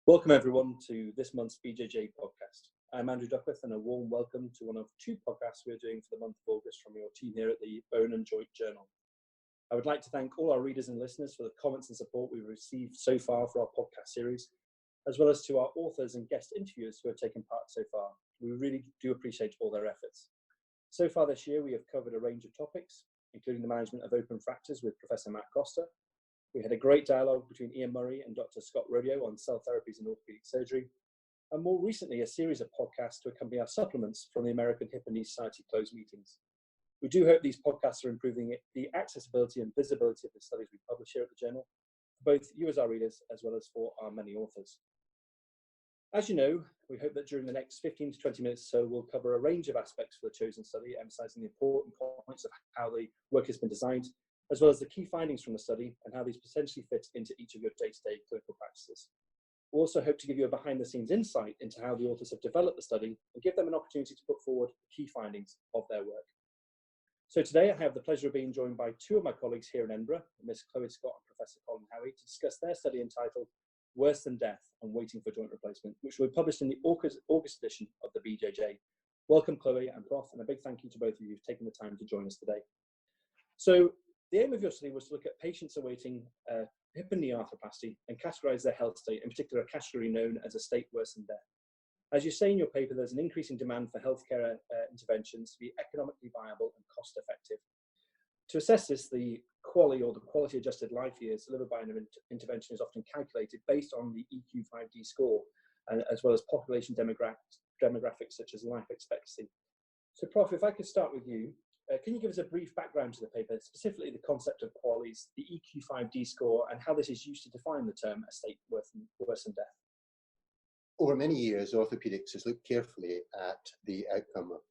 Welcome everyone to this month's BJJ podcast. I'm Andrew Duckworth and a warm welcome to one of two podcasts we're doing for the month of August from your team here at the Bone and Joint Journal. I would like to thank all our readers and listeners for the comments and support we've received so far for our podcast series, as well as to our authors and guest interviewers who have taken part so far. We really do appreciate all their efforts. So far this year, we have covered a range of topics, including the management of open fractures with Professor Matt Costa. We had a great dialogue between Ian Murray and Dr. Scott Rodeo on cell therapies and orthopedic surgery, and more recently, a series of podcasts to accompany our supplements from the American Hip and Knee Society closed meetings. We do hope these podcasts are improving the accessibility and visibility of the studies we publish here at the journal, for both you as our readers, as well as for our many authors. As you know, we hope that during the next 15 to 20 minutes or so, we'll cover a range of aspects for the chosen study, emphasizing the important points of how the work has been designed, as well as the key findings from the study and how these potentially fit into each of your day-to-day clinical practices. We also hope to give you a behind-the-scenes insight into how the authors have developed the study and give them an opportunity to put forward the key findings of their work. So today I have the pleasure of being joined by two of my colleagues here in Edinburgh, Ms. Chloe Scott and Professor Colin Howie, to discuss their study entitled Worse Than Death and Waiting for Joint Replacement, which will be published in the August edition of the BJJ. Welcome Chloe and Prof, and a big thank you to both of you who've taken the time to join us today. So the aim of your study was to look at patients awaiting hip and knee arthroplasty and categorize their health state, in particular a category known as a state worse than death. As you say in your paper, there's an increasing demand for healthcare interventions to be economically viable and cost effective. To assess this, the QALY, or the quality adjusted life years delivered by an intervention, is often calculated based on the EQ5D score, as well as population demographics such as life expectancy. So Prof, if I could start with you, can you give us a brief background to the paper, specifically the concept of QALYs, the EQ5D score, and how this is used to define the term a state worse than death? Over many years, orthopedics has looked carefully at the outcome of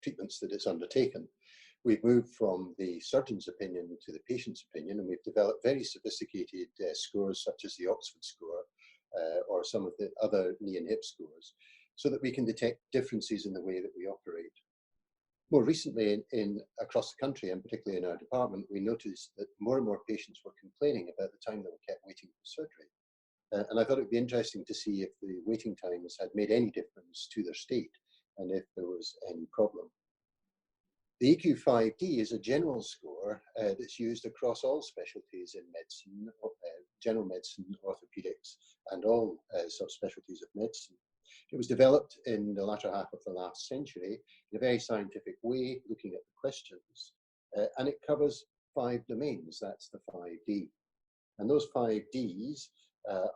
treatments that it's undertaken. We've moved from the surgeon's opinion to the patient's opinion, and we've developed very sophisticated scores such as the Oxford score or some of the other knee and hip scores, so that we can detect differences in the way that we operate. More recently, across the country, and particularly in our department, we noticed that more and more patients were complaining about the time they were kept waiting for surgery. And I thought it would be interesting to see if the waiting times had made any difference to their state and if there was any problem. The EQ5D is a general score that's used across all specialties in medicine, general medicine, orthopedics, and all subspecialties of medicine. It was developed in the latter half of the last century in a very scientific way, looking at the questions, and it covers 5 domains. That's the 5D. And those 5 Ds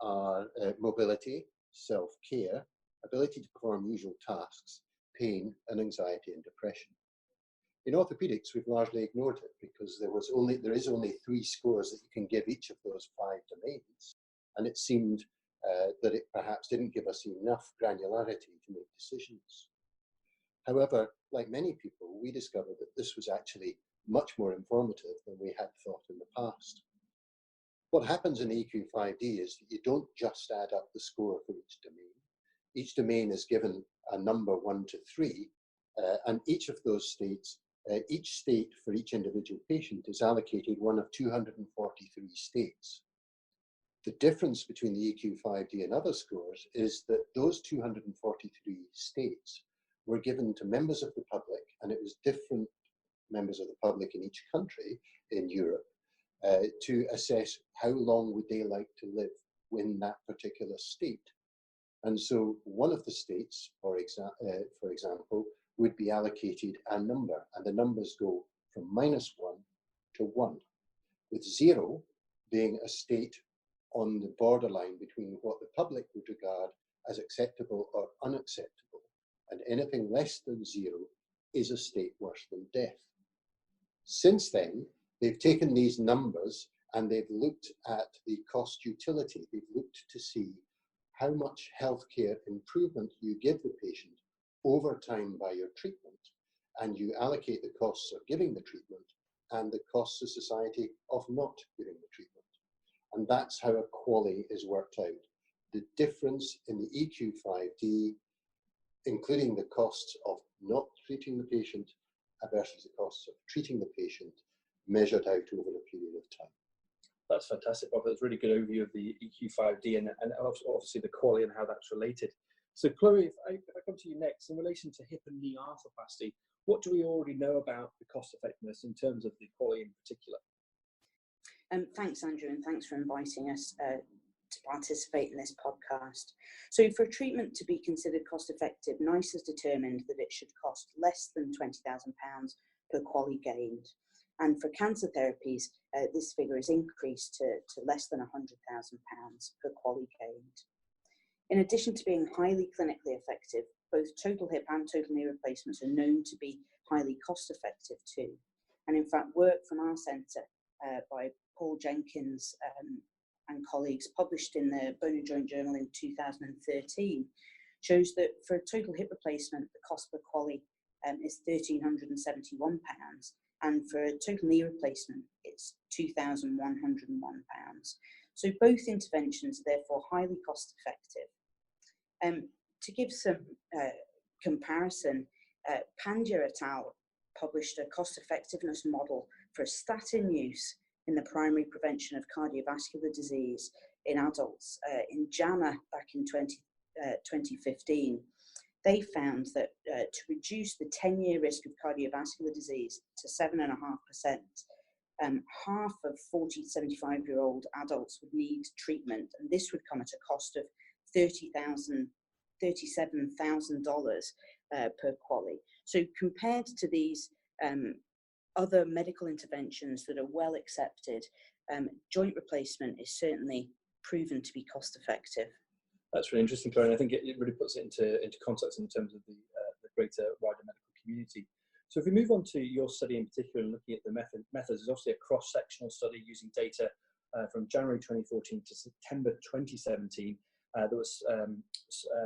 are mobility, self-care, ability to perform usual tasks, pain, and anxiety and depression. In orthopedics, we've largely ignored it because there is only 3 scores that you can give each of those 5 domains, and it seemed that it perhaps didn't give us enough granularity to make decisions. However, like many people, we discovered that this was actually much more informative than we had thought in the past. What happens in EQ5D is that you don't just add up the score for each domain. Each domain is given a number 1 to 3, and each of those states, each state for each individual patient is allocated one of 243 states. The difference between the EQ5D and other scores is that those 243 states were given to members of the public, and it was different members of the public in each country in Europe to assess how long would they like to live in that particular state. And so one of the states, for example, would be allocated a number, and the numbers go from -1 to 1, with 0 being a state on the borderline between what the public would regard as acceptable or unacceptable, and anything less than 0 is a state worse than death. Since then, they've taken these numbers and they've looked at the cost utility. They've looked to see how much healthcare improvement you give the patient over time by your treatment, and you allocate the costs of giving the treatment and the costs to society of not giving the treatment. And that's how a QALY is worked out. The difference in the EQ5D, including the costs of not treating the patient versus the costs of treating the patient, measured out over a period of time. That's fantastic, Prof. That's a really good overview of the EQ5D and obviously the quality and how that's related. So Chloe, if I come to you next, in relation to hip and knee arthroplasty, what do we already know about the cost effectiveness in terms of the quality in particular? Thanks, Andrew, and thanks for inviting us to participate in this podcast. So for treatment to be considered cost effective, NICE has determined that it should cost less than £20,000 per QALY gained. And for cancer therapies, this figure is increased to less than £100,000 per QALY gained. In addition to being highly clinically effective, both total hip and total knee replacements are known to be highly cost effective too. And in fact, work from our centre by Paul Jenkins and colleagues published in the Bone and Joint Journal in 2013 shows that for a total hip replacement, the cost per QALY is £1,371, and for a total knee replacement, it's £2,101. So both interventions are therefore highly cost effective. To give some comparison, Pandya et al. Published a cost effectiveness model for statin use in the primary prevention of cardiovascular disease in adults in JAMA back in 2015. They found that to reduce the 10-year risk of cardiovascular disease to 7.5%, half of 40 to 75-year-old adults would need treatment, and this would come at a cost of $37,000 per QALY. So compared to these other medical interventions that are well accepted, joint replacement is certainly proven to be cost effective. That's really interesting, Colin. I think it really puts it into context in terms of the greater, wider medical community. So if we move on to your study in particular and looking at the methods, it's obviously a cross-sectional study using data from January 2014 to September 2017 that was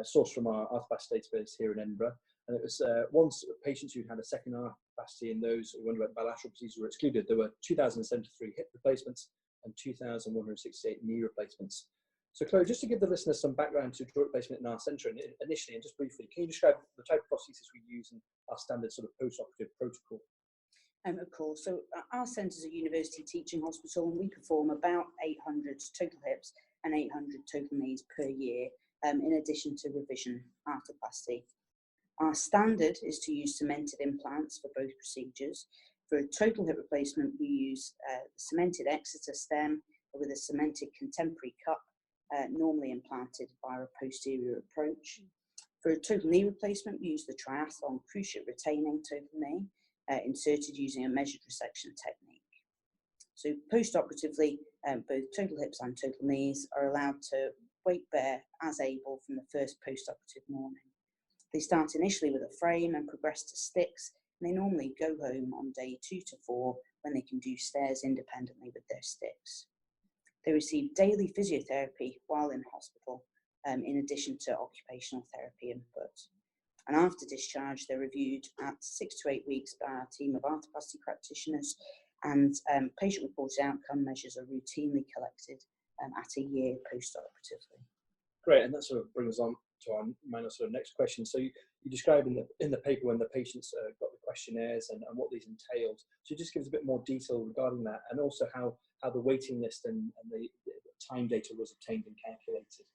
sourced from our arthroplasty database here in Edinburgh. And it was once patients who had a second arthroplasty and those who underwent bilateral procedures were excluded. There were 2,073 hip replacements and 2,168 knee replacements. So Chloe, just to give the listeners some background to joint replacement in our centre initially and just briefly, can you describe the type of prosthesis we use and our standard sort of post-operative protocol? Of course. So our centre is a university teaching hospital, and we perform about 800 total hips and 800 total knees per year, in addition to revision arthroplasty. Our standard is to use cemented implants for both procedures. For a total hip replacement, we use cemented Exeter stem with a cemented contemporary cup, normally implanted via a posterior approach. For a total knee replacement, we use the triathlon cruciate retaining total knee, inserted using a measured resection technique. So post-operatively, both total hips and total knees are allowed to weight bear as able from the first post-operative morning. They start initially with a frame and progress to sticks, and they normally go home on day 2 to 4 when they can do stairs independently with their sticks. They receive daily physiotherapy while in hospital, in addition to occupational therapy input. And after discharge, they're reviewed at 6 to 8 weeks by our team of arthroplasty practitioners, and patient-reported outcome measures are routinely collected at a year post-operatively. Great, and that sort of brings us on to our sort of next question. So you described in the paper when the patients got the questionnaires and what these entailed. So just give us a bit more detail regarding that, and also how the waiting list and the time data was obtained and calculated.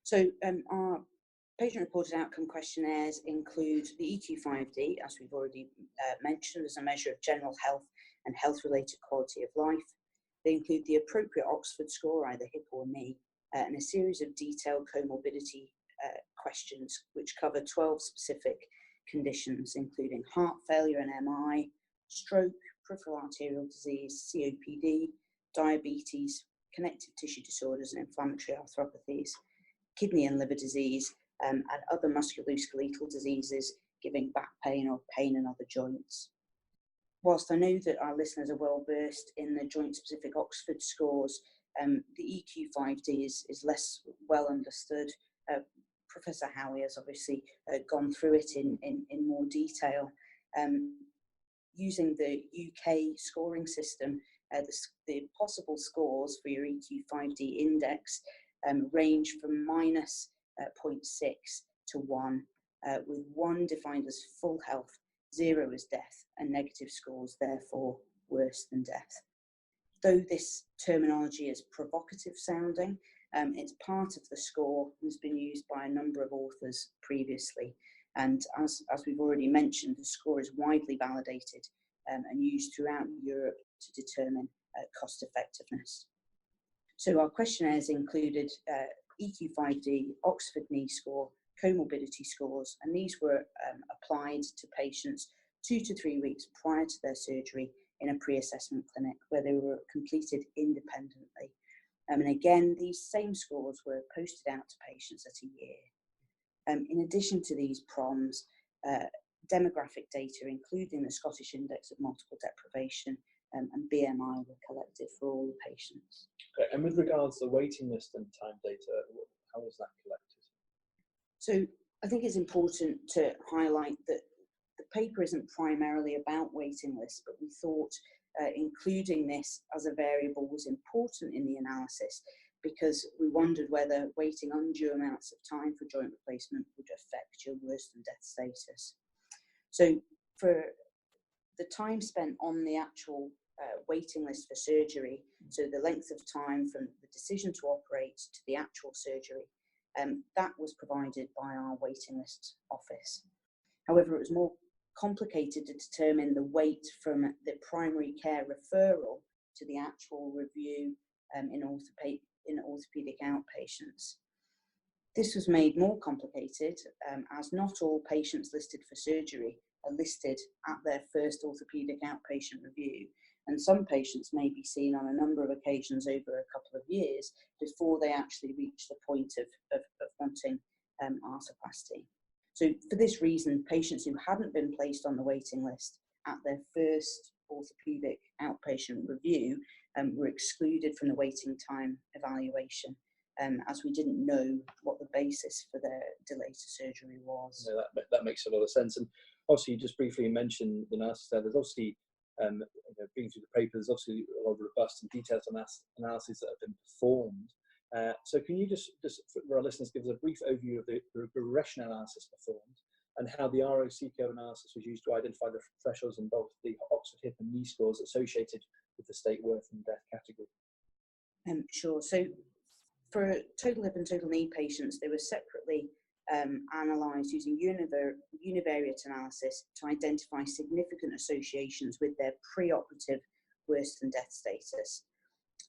So our patient-reported outcome questionnaires include the EQ5D, as we've already mentioned, as a measure of general health and health-related quality of life. They include the appropriate Oxford score, either hip or knee, and a series of detailed comorbidity questions which cover 12 specific conditions, including heart failure and MI, stroke, peripheral arterial disease, COPD, diabetes, connective tissue disorders and inflammatory arthropathies, kidney and liver disease, and other musculoskeletal diseases, giving back pain or pain in other joints. Whilst I know that our listeners are well versed in the joint-specific Oxford scores, the EQ5D is less well understood. Professor Howie has obviously gone through it in more detail. Using the UK scoring system, the possible scores for your EQ5D index range from minus 0.6 to 1, with 1 defined as full health, 0 as death, and negative scores therefore worse than death. though this terminology is provocative sounding, it's part of the score and has been used by a number of authors previously. And as we've already mentioned, the score is widely validated and used throughout Europe to determine cost effectiveness. So our questionnaires included EQ5D, Oxford knee score, comorbidity scores, and these were applied to patients 2 to 3 weeks prior to their surgery in a pre-assessment clinic where they were completed independently. And again, these same scores were posted out to patients at a year. In addition to these PROMs, demographic data, including the Scottish Index of Multiple Deprivation and BMI, were collected for all the patients. Okay. And with regards to the waiting list and time data, how was that collected? So I think it's important to highlight that the paper isn't primarily about waiting lists, but we thought including this as a variable was important in the analysis because we wondered whether waiting undue amounts of time for joint replacement would affect your worse than death status. So for the time spent on the actual waiting list for surgery, so the length of time from the decision to operate to the actual surgery, that was provided by our waiting list office. However, it was more complicated to determine the wait from the primary care referral to the actual review in orthopedic outpatients. This was made more complicated as not all patients listed for surgery are listed at their first orthopedic outpatient review, and some patients may be seen on a number of occasions over a couple of years before they actually reach the point of wanting arthroplasty. So for this reason, patients who hadn't been placed on the waiting list at their first orthopedic outpatient review were excluded from the waiting time evaluation, as we didn't know what the basis for their delay to surgery was. No, that makes a lot of sense. And obviously, you just briefly mentioned the analysis there. There's obviously, being through the paper, there's obviously a lot of robust and detailed analyses that have been performed. So can you just for our listeners, give us a brief overview of the regression analysis performed and how the ROC curve analysis was used to identify the thresholds in both the Oxford hip and knee scores associated with the state worth and death category? Sure. So for total hip and total knee patients, they were separately analysed using univariate analysis to identify significant associations with their preoperative worse than death status.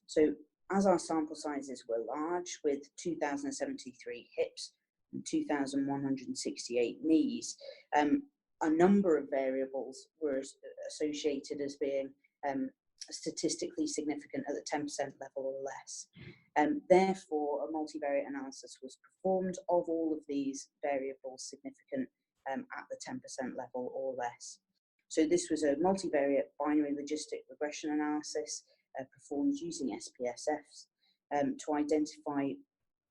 So as our sample sizes were large, with 2,073 hips and 2,168 knees, a number of variables were associated as being statistically significant at the 10% level or less. Therefore, a multivariate analysis was performed of all of these variables significant at the 10% level or less. So this was a multivariate binary logistic regression analysis performed using SPSFs to identify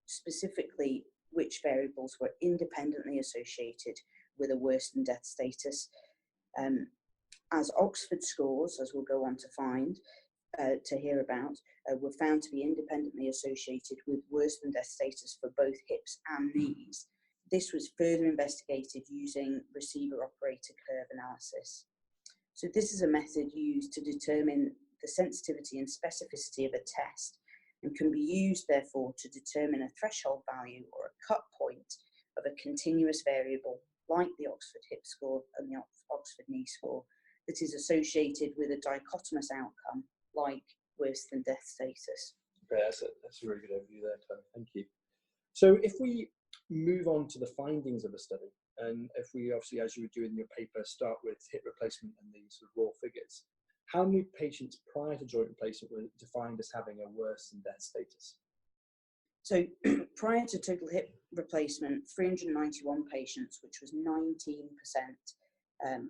specifically which variables were independently associated with a worse than death status. As Oxford scores, as we'll go on to find, to hear about, were found to be independently associated with worse than death status for both hips and knees. This was further investigated using receiver operator curve analysis. So this is a method used to determine the sensitivity and specificity of a test and can be used, therefore, to determine a threshold value or a cut point of a continuous variable like the Oxford hip score and the Oxford knee score that is associated with a dichotomous outcome like worse than death status. Okay, that's a really good overview there, Colin. Thank you. So if we move on to the findings of the study, and if we obviously, as you were doing in your paper, start with hip replacement and the sort of raw figures, how many patients prior to joint replacement were defined as having a worse than death status? So prior to total hip replacement, 391 patients, which was 19%,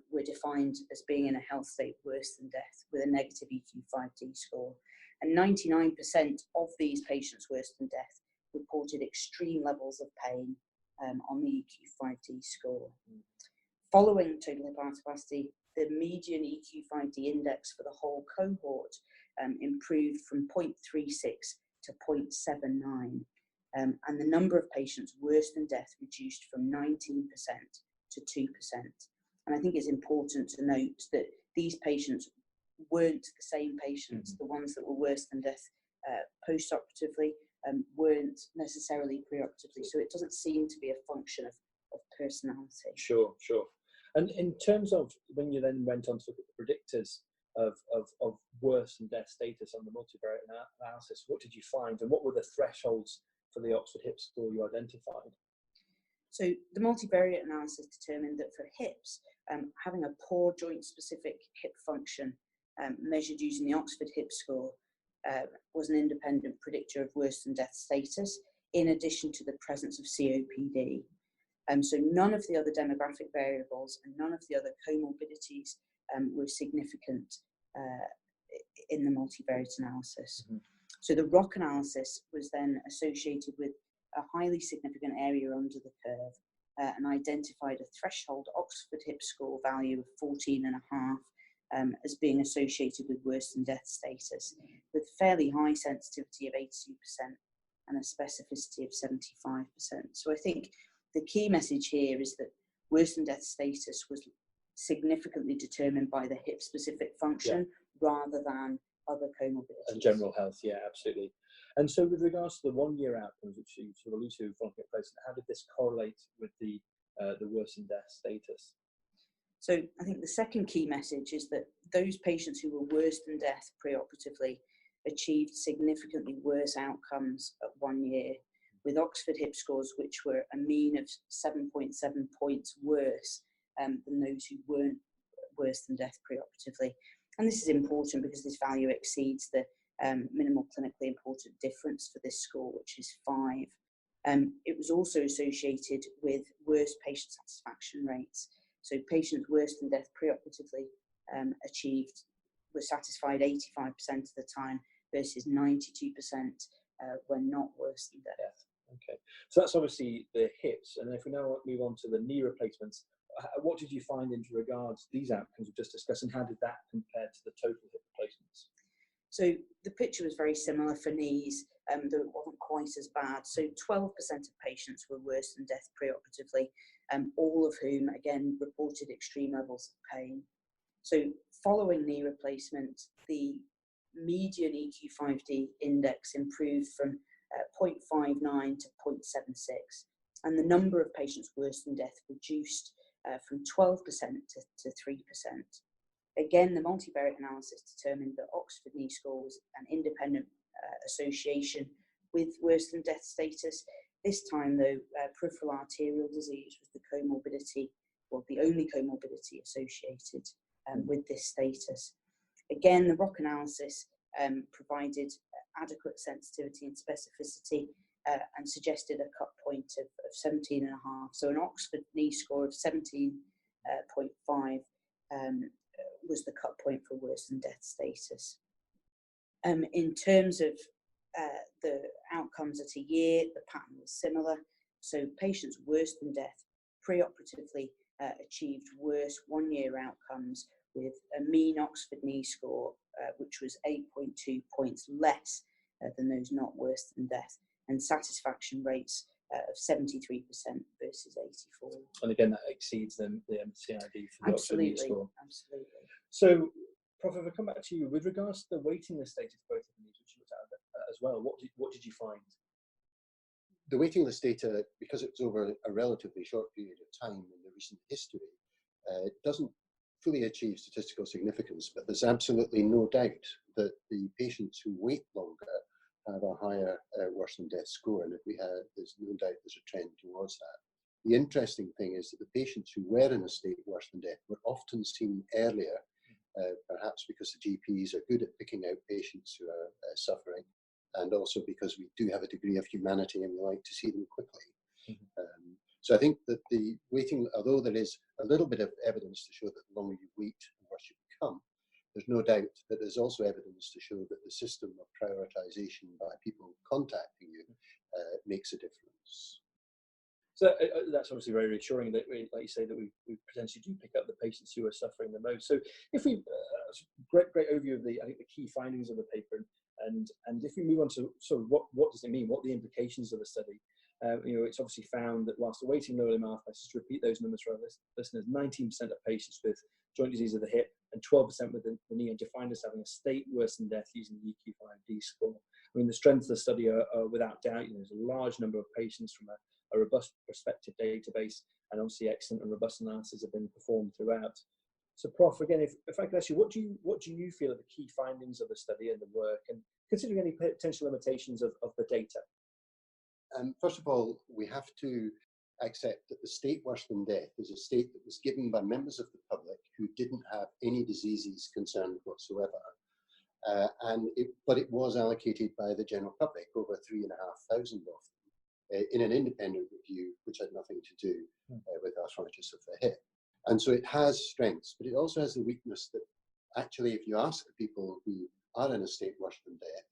were defined as being in a health state worse than death with a negative EQ5D score. And 99% of these patients worse than death reported extreme levels of pain on the EQ5D score. Following total hip arthroplasty, the median EQ5D index for the whole cohort improved from 0.36 to 0.79, and the number of patients worse than death reduced from 19% to 2%. And I think it's important to note that these patients weren't the same patients. The ones that were worse than death post-operatively weren't necessarily preoperatively. So it doesn't seem to be a function of personality. Sure. And in terms of when you then went on to look at the predictors of worse than death status on the multivariate analysis, what did you find, and what were the thresholds for the Oxford HIP score you identified? So the multivariate analysis determined that for hips, having a poor joint-specific hip function measured using the Oxford HIP score was an independent predictor of worse than death status, in addition to the presence of COPD. So none of the other demographic variables and none of the other comorbidities were significant in the multivariate analysis. So the ROC analysis was then associated with a highly significant area under the curve and identified a threshold Oxford HIP score value of 14.5 as being associated with worse than death status, with fairly high sensitivity of 82% and a specificity of 75%. So I think the key message here is that worse than death status was significantly determined by the hip specific function rather than other comorbidities. And general health, yeah, absolutely. And so with regards to the 1 year outcomes, which you sort of alluded to from hip placement, how did this correlate with the worse than death status? So I think the second key message is that those patients who were worse than death preoperatively achieved significantly worse outcomes at 1 year, with Oxford HIP scores which were a mean of 7.7 points worse than those who weren't worse than death preoperatively. And this is important because this value exceeds the minimal clinically important difference for this score, which is 5. It was also associated with worse patient satisfaction rates. So patients worse than death preoperatively were satisfied 85% of the time versus 92% when not worse than death. Okay, so that's obviously the hips, and if we now move on to the knee replacements, what did you find in regards to these outcomes we've just discussed, and how did that compare to the total hip replacements? So the picture was very similar for knees, though it wasn't quite as bad. So 12% of patients were worse than death preoperatively, all of whom, again, reported extreme levels of pain. So following knee replacement, the median EQ5D index improved from 0.59 to 0.76, and the number of patients worse than death reduced from 12% to 3%. Again, the multivariate analysis determined that Oxford knee score was an independent association with worse than death status. This time, though, peripheral arterial disease was the comorbidity, or the only comorbidity associated with this status. Again, the ROC analysis provided adequate sensitivity and specificity and suggested a cut point of 17.5. So an Oxford knee score of 17.5 was the cut point for worse than death status. In terms of the outcomes at a year, the pattern was similar. So patients worse than death preoperatively achieved worse 1 year outcomes with a mean Oxford knee score, which was 8.2 points less than those not worse than death, and satisfaction rates of 73% versus 84. And again, that exceeds the CID for the Oxford knee score. Absolutely. So, Prof, if I come back to you, with regards to the waiting list data for both of these, which you looked at as well, what did you find? The waiting list data, because it was over a relatively short period of time in the recent history, doesn't fully achieve statistical significance, but there's absolutely no doubt that the patients who wait longer have a higher worse than death score, and there's no doubt there's a trend towards that. The interesting thing is that the patients who were in a state worse than death were often seen earlier, perhaps because the GPs are good at picking out patients who are suffering, and also because we do have a degree of humanity and we like to see them quickly. So I think that the waiting, although there is a little bit of evidence to show that the longer you wait, the worse you become, there's no doubt that there's also evidence to show that the system of prioritization by people contacting you makes a difference. So that's obviously very reassuring that, like you say, that we potentially do pick up the patients who are suffering the most. So if we, great overview of the key findings of the paper, and if we move on to sort of what does it mean, what are the implications of the study? It's obviously found that whilst awaiting lower limb arthroplasty, to repeat those numbers for our listeners, 19% of patients with joint disease of the hip and 12% with the knee are defined as having a state worse than death using the EQ5D score. I mean, the strengths of the study are without doubt. There's a large number of patients from a robust prospective database, and obviously excellent and robust analyses have been performed throughout. So, Prof, again, if I could ask you, what do you feel are the key findings of the study and the work, and considering any potential limitations of the data? First of all, we have to accept that the state worse than death is a state that was given by members of the public who didn't have any diseases concerned whatsoever. But it was allocated by the general public, over 3,500 of them, in an independent review, which had nothing to do with arthritis of the hip. And so it has strengths, but it also has the weakness that actually, if you ask the people who are in a state worse than death,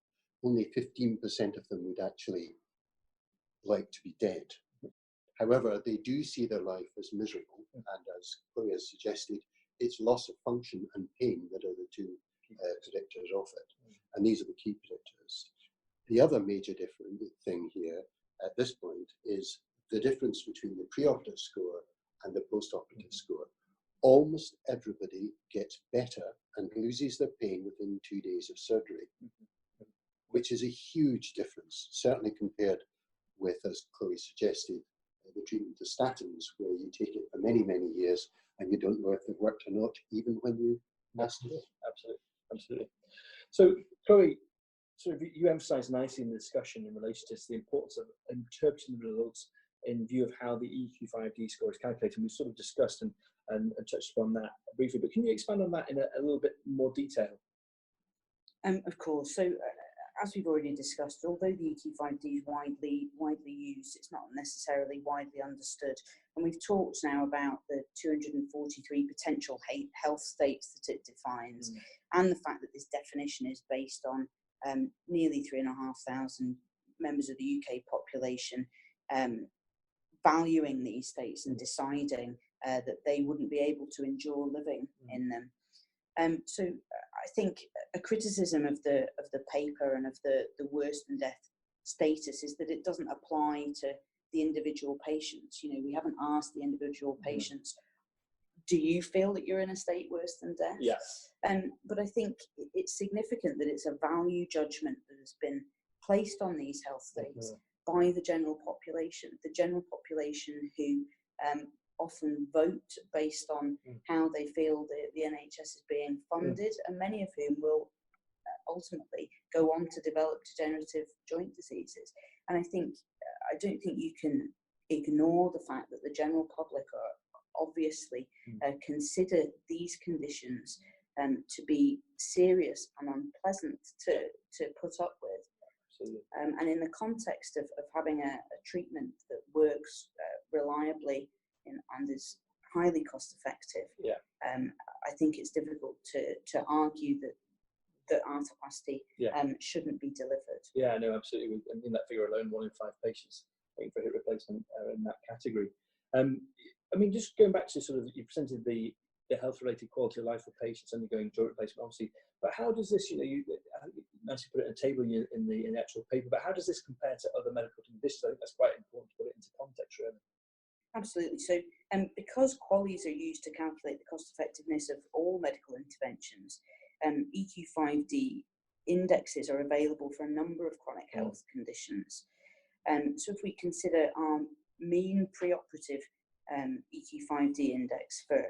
only 15% of them would actually like to be dead. However, they do see their life as miserable, and as Chloe has suggested, it's loss of function and pain that are the two predictors of it. And these are the key predictors. The other major different thing here at this point is the difference between the preoperative score and the postoperative score. Almost everybody gets better and loses their pain within 2 days of surgery, which is a huge difference, certainly compared with, as Chloe suggested, the treatment of statins, where you take it for many, many years and you don't know if they've worked or not, even when you pass away. Absolutely, absolutely. So, Chloe, sort of you emphasised nicely in the discussion in relation to the importance of interpreting the results in view of how the EQ5D score is calculated. We've sort of discussed and touched upon that briefly, but can you expand on that in a little bit more detail? Of course. So, as we've already discussed, although the EQ5D is widely used, it's not necessarily widely understood. And we've talked now about the 243 potential health states that it defines, and the fact that this definition is based on nearly 3,500 members of the UK population valuing these states and deciding that they wouldn't be able to endure living in them. So I think a criticism of the paper and of the worse than death status is that it doesn't apply to the individual patients. You know, we haven't asked the individual patients, do you feel that you're in a state worse than death? Yes. But I think it's significant that it's a value judgment that has been placed on these health states by the general population who often vote based on how they feel the NHS is being funded, and many of whom will ultimately go on to develop degenerative joint diseases. And I don't think you can ignore the fact that the general public are obviously consider these conditions to be serious and unpleasant to put up with. And in the context of having a treatment that works reliably and is highly cost effective, I think it's difficult to argue that arthroplasty shouldn't be delivered. Yeah, no, absolutely. In that figure alone, 1 in 5 patients waiting for hip replacement are in that category. I mean, just going back to sort of, you presented the health-related quality of life for patients undergoing joint replacement, obviously, but how does this, you nicely put it in a table in the actual paper, but how does this compare to other medical conditions? I think that's quite important to put it into context, really. Absolutely. So, because QALYs are used to calculate the cost effectiveness of all medical interventions, EQ5D indexes are available for a number of chronic health conditions. So if we consider our mean preoperative EQ5D index for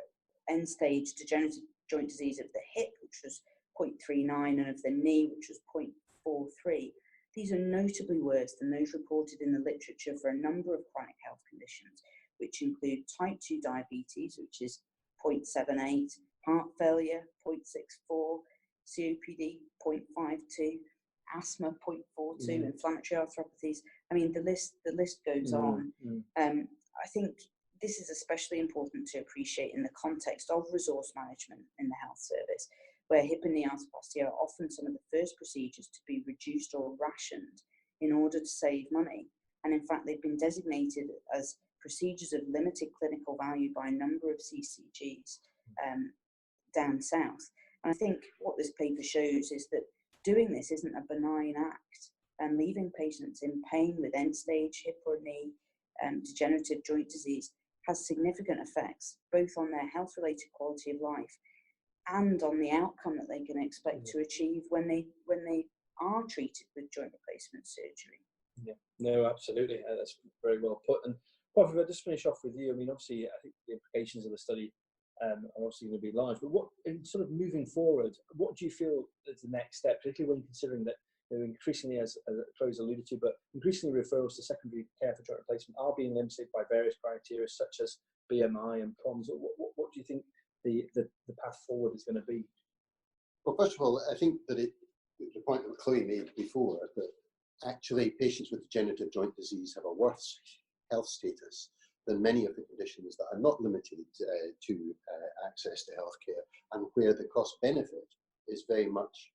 end-stage degenerative joint disease of the hip, which was 0.39, and of the knee, which was 0.43, these are notably worse than those reported in the literature for a number of chronic health conditions, which include type 2 diabetes, which is 0.78, heart failure, 0.64, COPD, 0.52, asthma, 0.42, inflammatory arthropathies. I mean, the list goes on. I think this is especially important to appreciate in the context of resource management in the health service, where hip and knee arthroplasty are often some of the first procedures to be reduced or rationed in order to save money. And in fact, they've been designated as procedures of limited clinical value by a number of CCGs down south. And I think what this paper shows is that doing this isn't a benign act, and leaving patients in pain with end-stage hip or knee degenerative joint disease has significant effects, both on their health-related quality of life and on the outcome that they can expect to achieve when they are treated with joint replacement surgery. Yeah, no, absolutely. That's very well put. And Prof, if I just finish off with you, I mean, obviously, I think the implications of the study are obviously going to be large. But what, in sort of moving forward, what do you feel is the next step, particularly when considering that, you know, increasingly, as Chloe's alluded to, but increasingly referrals to secondary care for joint replacement are being limited by various criteria such as BMI and PROMs. What do you think the path forward is going to be? Well, first of all, I think that the point that Chloe made before, that actually patients with degenerative joint disease have a worse health status than many of the conditions that are not limited to access to healthcare, and where the cost benefit is very much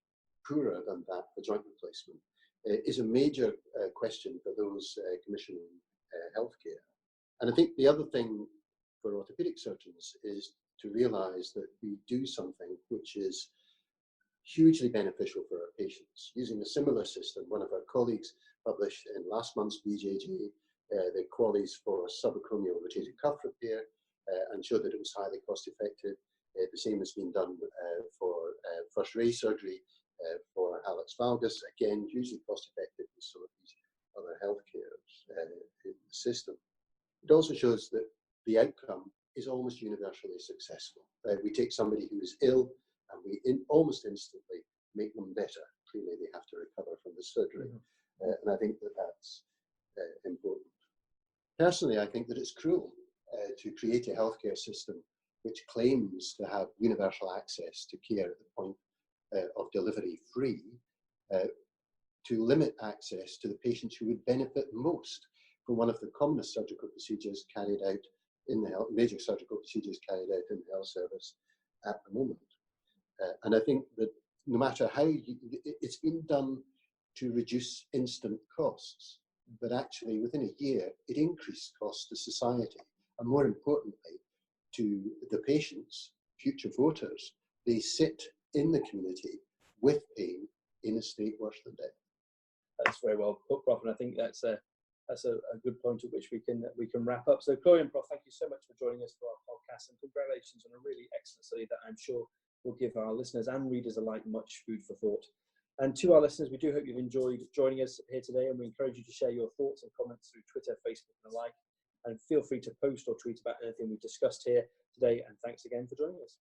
poorer than that for joint replacement, is a major question for those commissioning healthcare. And I think the other thing for orthopedic surgeons is to realise that we do something which is hugely beneficial for our patients. Using a similar system, one of our colleagues published in last month's BJJ the qualities for subacromial rotator cuff repair and showed that it was highly cost effective. The same has been done for first ray surgery for hallux valgus, again hugely cost effective with some of these other healthcare in the system. It also shows that the outcome is almost universally successful. We take somebody who is ill and we almost instantly make them better. Clearly they have to recover from the surgery. And I think that that's important. Personally, I think that it's cruel to create a healthcare system which claims to have universal access to care at the point of delivery free, to limit access to the patients who would benefit most from one of the commonest surgical procedures carried out in the major surgical procedures carried out in the health service at the moment. And I think that no matter how it's been done to reduce instant costs, but actually within a year, it increased costs to society, and more importantly, to the patients, future voters. They sit in the community with pain in a state worse than death. That's very well put, Prof, and I think that's a good point at which we can wrap up. So, Chloe and Prof, thank you so much for joining us for our podcast, and congratulations on a really excellent study that I'm sure will give our listeners and readers alike much food for thought. And to our listeners, we do hope you've enjoyed joining us here today, and we encourage you to share your thoughts and comments through Twitter, Facebook, and the like. And feel free to post or tweet about anything we've discussed here today. And thanks again for joining us.